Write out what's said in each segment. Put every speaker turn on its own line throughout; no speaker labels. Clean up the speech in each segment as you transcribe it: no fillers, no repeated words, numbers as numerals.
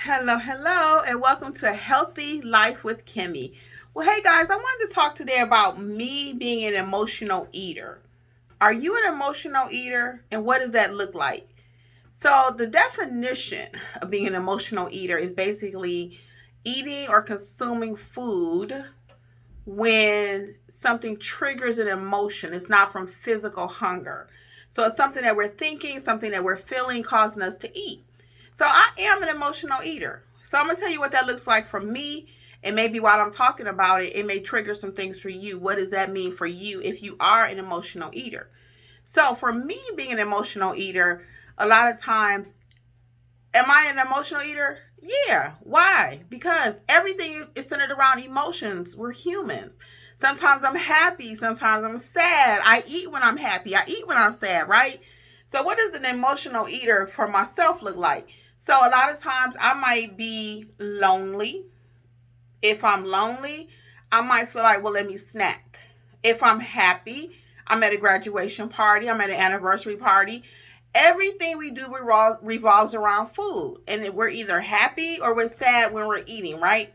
Hello, and welcome to Healthy Life with Kimmi. Well, hey guys, I wanted to talk today about me being an emotional eater. Are you an emotional eater, and what does that look like? So, the definition of being an emotional eater is basically eating or consuming food when something triggers an emotion. It's not from physical hunger. So, it's something that we're thinking, something that we're feeling, causing us to eat. So I am an emotional eater. So I'm going to tell you what that looks like for me. And maybe while I'm talking about it, it may trigger some things for you. What does that mean for you if you are an emotional eater? So for me, being an emotional eater, a lot of times, am I an emotional eater? Yeah. Why? Because everything is centered around emotions. We're humans. Sometimes I'm happy. Sometimes I'm sad. I eat when I'm happy. I eat when I'm sad, right? So, what does an emotional eater for myself look like? So, a lot of times I might be lonely. If I'm lonely, I might feel like, well, let me snack. If I'm happy, I'm at a graduation party, I'm at an anniversary party. Everything we do revolves around food. And we're either happy or we're sad when we're eating, right?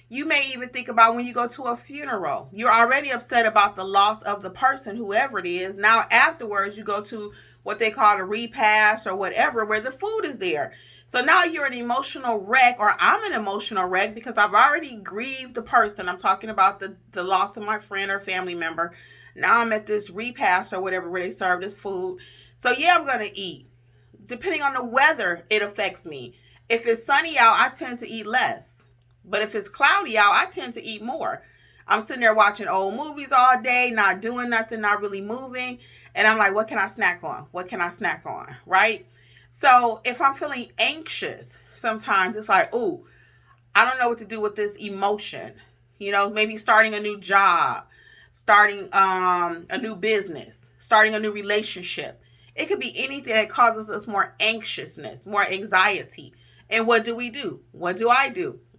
You may even think about when you go to a funeral. You're already upset about the loss of the person, whoever it is. Now, afterwards, you go to what they call a repast or whatever, where the food is there. So now you're an emotional wreck, or I'm an emotional wreck because I've already grieved the person. I'm talking about the loss of my friend or family member. Now I'm at this repast or whatever where they serve this food. So yeah, I'm going to eat. Depending on the weather, it affects me. If it's sunny out, I tend to eat less. But if it's cloudy out, I tend to eat more. I'm sitting there watching old movies all day, not doing nothing, not really moving. And I'm like, what can I snack on? What can I snack on? Right? So if I'm feeling anxious, sometimes it's like, oh, I don't know what to do with this emotion. Maybe starting a new job, starting a new business, starting a new relationship. It could be anything that causes us more anxiousness, more anxiety. And what do we do? What do?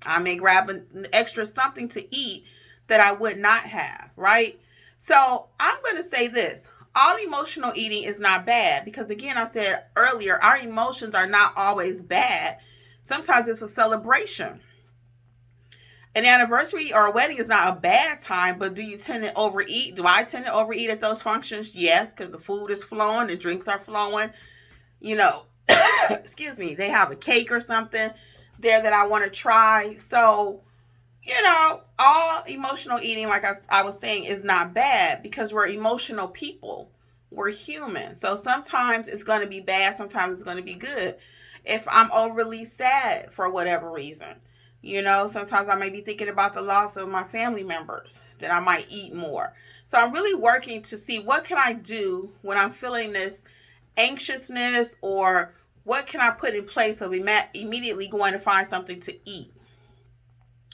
I may grab an extra something to eat that I would not have, right? So I'm going to say this. All emotional eating is not bad because, again, I said earlier, our emotions are not always bad. Sometimes it's a celebration. An anniversary or a wedding is not a bad time, but do you tend to overeat? Do I tend to overeat at those functions? Yes, because the food is flowing, the drinks are flowing. You know, excuse me, they have a cake or something there that I want to try. So, all emotional eating, like I was saying, is not bad because we're emotional people. We're human. So sometimes it's going to be bad, sometimes it's going to be good. If I'm overly sad for whatever reason, sometimes I may be thinking about the loss of my family members, then I might eat more. So I'm really working to see what can I do when I'm feeling this anxiousness, or what can I put in place of immediately going to find something to eat,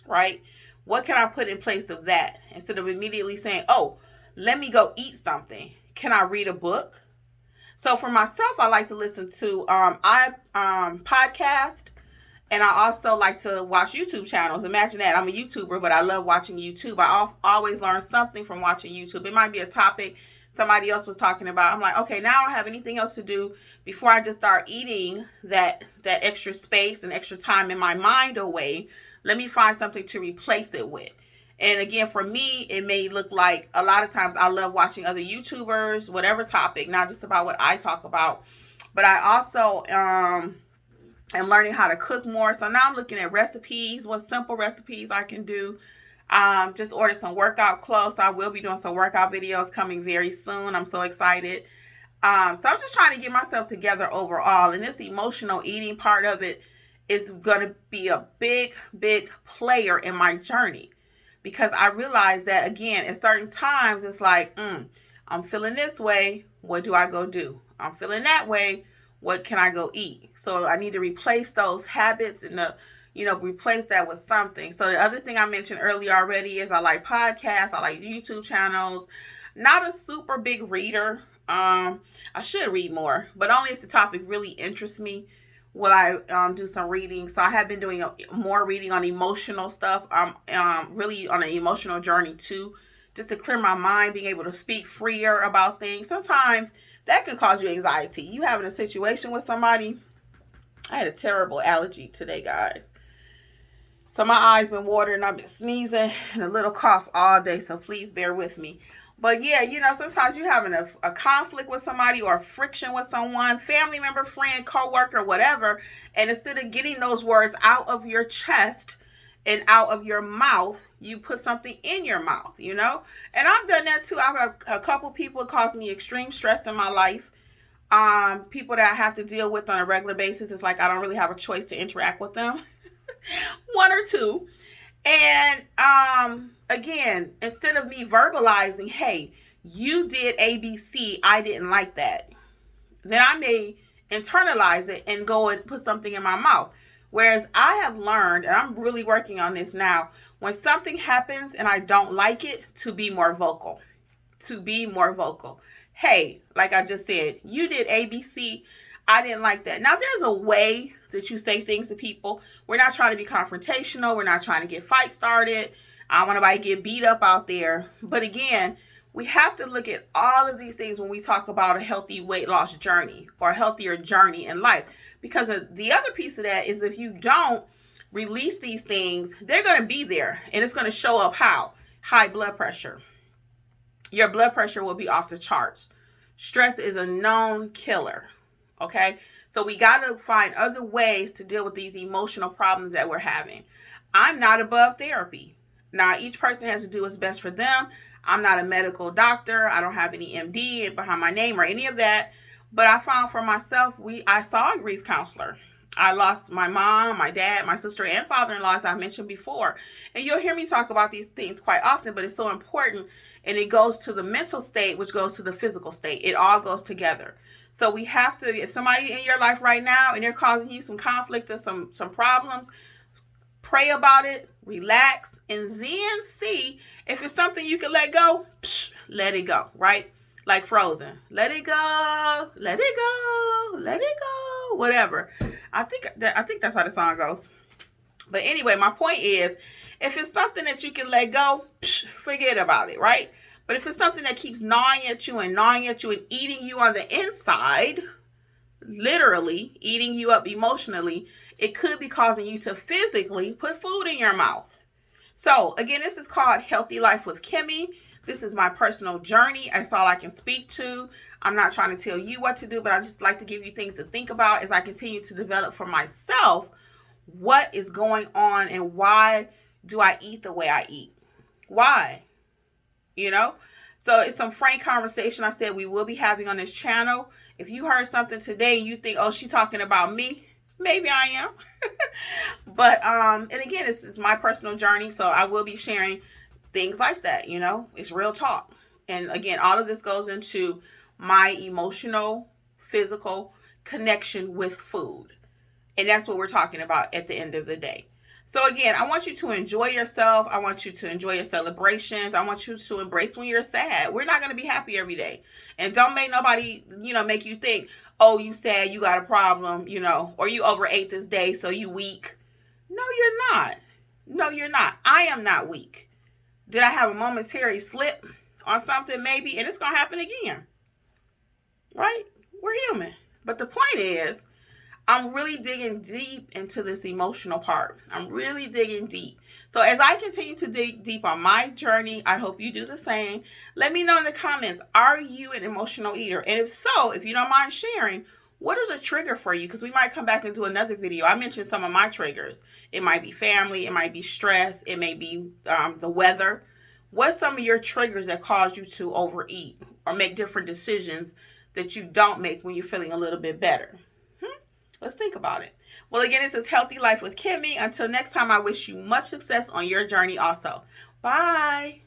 right? What can I put in place of that instead of immediately saying, oh, let me go eat something? Can I read a book? So for myself, I like to listen to I podcast, and I also like to watch YouTube channels. Imagine that. I'm a YouTuber, but I love watching YouTube. I always learn something from watching YouTube. It might be a topic somebody else was talking about. I'm like, okay, now I don't have anything else to do before I just start eating that extra space and extra time in my mind away. Let me find something to replace it with. And again, for me, it may look like a lot of times I love watching other YouTubers, whatever topic, not just about what I talk about. But I also am learning how to cook more. So now I'm looking at recipes, what simple recipes I can do. Just ordered some workout clothes. So I will be doing some workout videos coming very soon. I'm so excited. So I'm just trying to get myself together overall. And this emotional eating part of it is going to be a big, big player in my journey. Because I realize that, again, at certain times, it's like, I'm feeling this way. What do I go do? I'm feeling that way. What can I go eat? So I need to replace those habits and replace that with something. So the other thing I mentioned earlier already is I like podcasts. I like YouTube channels. Not a super big reader. I should read more, but only if the topic really interests me will I do some reading. So I have been doing more reading on emotional stuff. I'm really on an emotional journey too, just to clear my mind, being able to speak freer about things. Sometimes that can cause you anxiety. You having a situation with somebody. I had a terrible allergy today, guys. So my eyes been watering, I've been sneezing and a little cough all day, so please bear with me. But yeah, sometimes you're having a conflict with somebody or a friction with someone, family member, friend, coworker, whatever, and instead of getting those words out of your chest and out of your mouth, you put something in your mouth. And I've done that too. I've had a couple people cause me extreme stress in my life. People that I have to deal with on a regular basis. It's like I don't really have a choice to interact with them. One or two. And again, instead of me verbalizing, hey, you did ABC, I didn't like that, then I may internalize it and go and put something in my mouth. Whereas I have learned, and I'm really working on this now, when something happens and I don't like it, to be more vocal. To be more vocal. Hey, like I just said, you did ABC. I didn't like that. Now, there's a way that you say things to people. We're not trying to be confrontational. We're not trying to get fights started. I don't want anybody to get beat up out there. But again, we have to look at all of these things when we talk about a healthy weight loss journey or a healthier journey in life. Because the other piece of that is if you don't release these things, they're going to be there. And it's going to show up how? High blood pressure. Your blood pressure will be off the charts. Stress is a known killer. Okay? So we got to find other ways to deal with these emotional problems that we're having. I'm not above therapy. Now, each person has to do what's best for them. I'm not a medical doctor. I don't have any MD behind my name or any of that. But I found for myself, I saw a grief counselor. I lost my mom, my dad, my sister, and father-in-law, as I mentioned before. And you'll hear me talk about these things quite often, but it's so important. And it goes to the mental state, which goes to the physical state. It all goes together. So we have to, if somebody in your life right now and they're causing you some conflict or some problems, pray about it, relax, and then see if it's something you can let go. Let it go, right? Like Frozen. Let it go, let it go, let it go, whatever. I think that's how the song goes. But anyway, my point is, if it's something that you can let go, forget about it, right? But if it's something that keeps gnawing at you and eating you on the inside, literally eating you up emotionally, it could be causing you to physically put food in your mouth. So again, this is called Healthy Life with Kimmi. This is my personal journey. That's all I can speak to. I'm not trying to tell you what to do, but I just like to give you things to think about as I continue to develop for myself what is going on and why do I eat the way I eat. Why? So it's some frank conversation I said we will be having on this channel. If you heard something today and you think, oh, she's talking about me, maybe I am. But and again, this is my personal journey, so I will be sharing things like that. It's real talk. And again, all of this goes into my emotional, physical connection with food. And that's what we're talking about at the end of the day. So again, I want you to enjoy yourself. I want you to enjoy your celebrations. I want you to embrace when you're sad. We're not going to be happy every day. And don't make nobody, make you think, oh, you sad, you got a problem, or you overate this day, so you weak. No, you're not. No, you're not. I am not weak. Did I have a momentary slip on something? Maybe. And it's going to happen again. Right? We're human. But the point is, I'm really digging deep into this emotional part. I'm really digging deep. So as I continue to dig deep on my journey, I hope you do the same. Let me know in the comments, are you an emotional eater? And if so, if you don't mind sharing, what is a trigger for you? Because we might come back and do another video. I mentioned some of my triggers. It might be family. It might be stress. It may be the weather. What's some of your triggers that cause you to overeat or make different decisions that you don't make when you're feeling a little bit better? Let's think about it. Well, again, this is Healthy Life with Kimmi. Until next time, I wish you much success on your journey also. Bye.